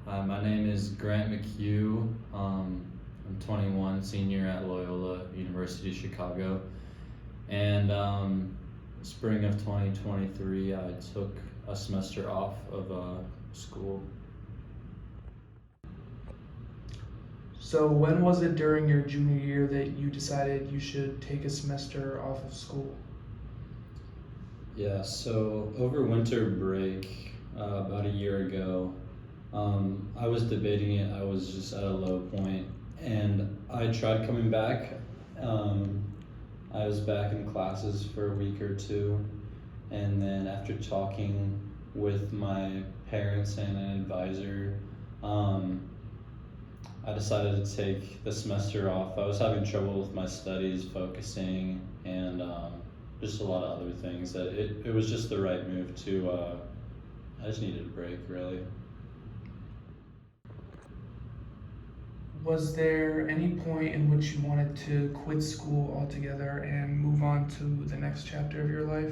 My name is Grant McHugh. I'm 21, senior at Loyola University Chicago. And spring of 2023, I took a semester off of school. So when was it during your junior year that you decided you should take a semester off of school? Yeah, so over winter break, about a year ago, I was debating it. I was just at a low point, and I tried coming back. I was back in classes for a week or two, and then after talking with my parents and an advisor, I decided to take the semester off. I was having trouble with my studies, focusing, and just a lot of other things. That it was just the right move to. I just needed a break, really. Was there any point in which you wanted to quit school altogether and move on to the next chapter of your life?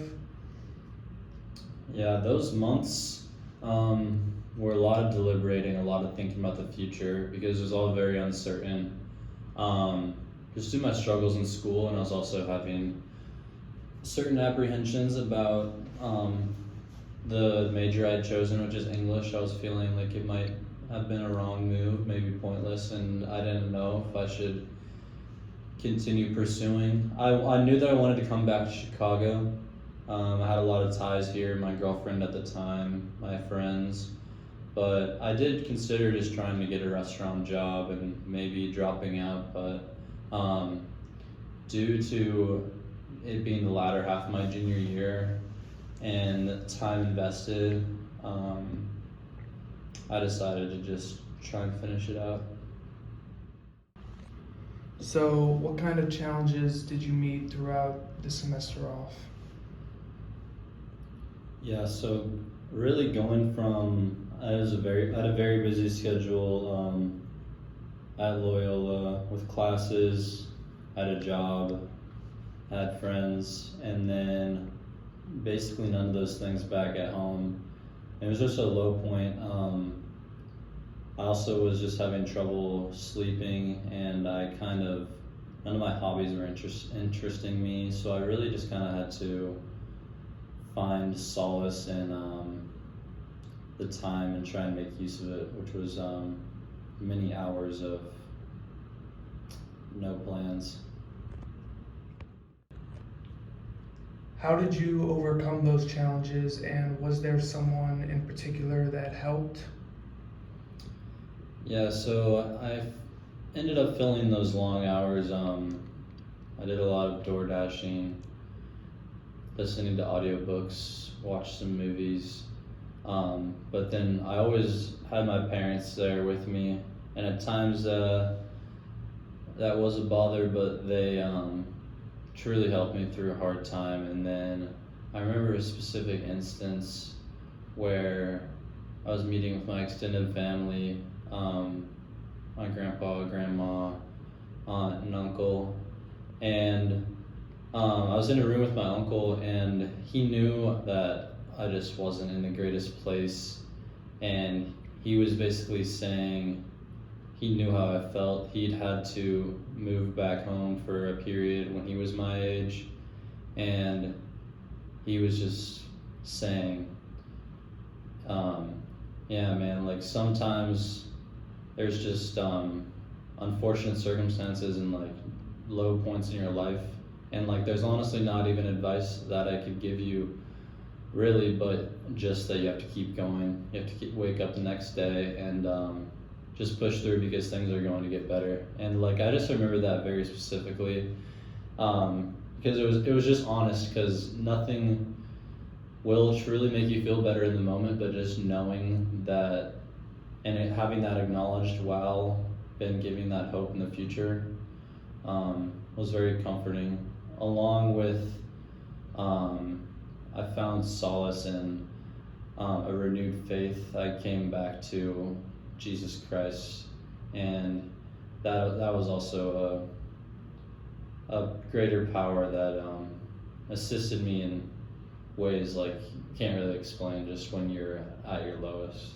Yeah, those months were a lot of deliberating, a lot of thinking about the future because it was all very uncertain. Just through my struggles in school, and I was also having certain apprehensions about the major I'd chosen, which is English. I was feeling like it might have been a wrong move, maybe pointless, and I didn't know if I should continue pursuing. I knew that I wanted to come back to Chicago. I had a lot of ties here, my girlfriend at the time, my friends, but I did consider just trying to get a restaurant job and maybe dropping out, but due to it being the latter half of my junior year and time invested, I decided to just try and finish it out. So what kind of challenges did you meet throughout the semester off? Yeah, so really going from I had a very busy schedule at Loyola with classes, had a job, had friends, and then basically none of those things back at home. It was just a low point. I also was just having trouble sleeping, and none of my hobbies were interesting me, so I really just kind of had to find solace in the time and try and make use of it, which was many hours of no plans. How did you overcome those challenges, and was there someone in particular that helped? Yeah, so I ended up filling those long hours. I did a lot of door dashing, listening to audiobooks, watched some movies. But then I always had my parents there with me, and at times that was a bother, but they truly helped me through a hard time. And then I remember a specific instance where I was meeting with my extended family, my grandpa, grandma, aunt, and uncle, and I was in a room with my uncle, and he knew that I just wasn't in the greatest place, and he was basically saying he knew how I felt. He'd had to move back home for a period when he was my age, and he was just saying, yeah, man, like sometimes there's just unfortunate circumstances and like low points in your life, and like there's honestly not even advice that I could give you really, but just that you have to keep going. You have to wake up the next day and just push through because things are going to get better. And like I just remember that very specifically because it was just honest, because nothing will truly make you feel better in the moment, but just knowing that and having that acknowledged while been giving that hope in the future was very comforting, along with I found solace in a renewed faith. I came back to Jesus Christ, and that was also a greater power that assisted me in ways like you can't really explain just when you're at your lowest.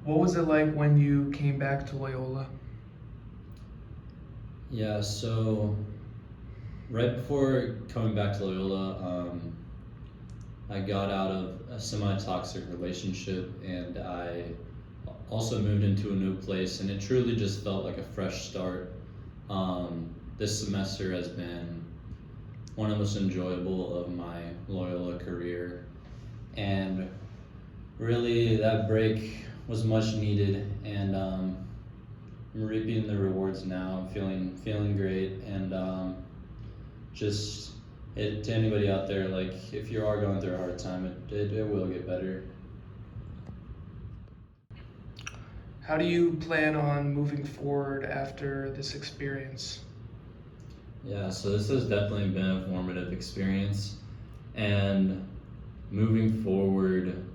What was it like when you came back to Loyola? Yeah, so right before coming back to Loyola, I got out of a semi-toxic relationship, and I also moved into a new place, and it truly just felt like a fresh start. This semester has been one of the most enjoyable of my Loyola career, and really that break was much needed, and I'm reaping the rewards now. I'm feeling great, and just to anybody out there, like if you are going through a hard time, it will get better. How do you plan on moving forward after this experience? Yeah, so this has definitely been a formative experience, and moving forward,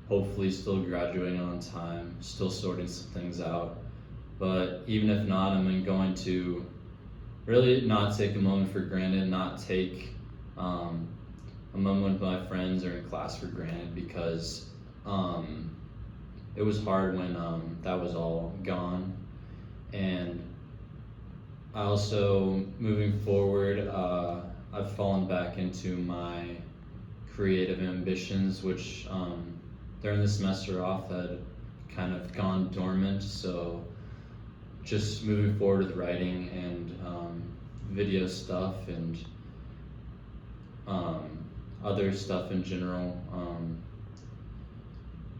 hopefully still graduating on time, still sorting some things out. But even if not, I'm going to really not take a moment for granted, not take a moment with my friends or in class for granted, because it was hard when that was all gone. And I also, moving forward, I've fallen back into my creative ambitions, which during the semester off had kind of gone dormant. So just moving forward with writing and video stuff and other stuff in general,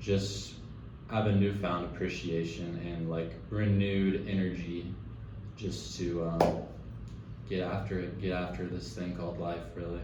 just have a newfound appreciation and like renewed energy just to get after this thing called life, really.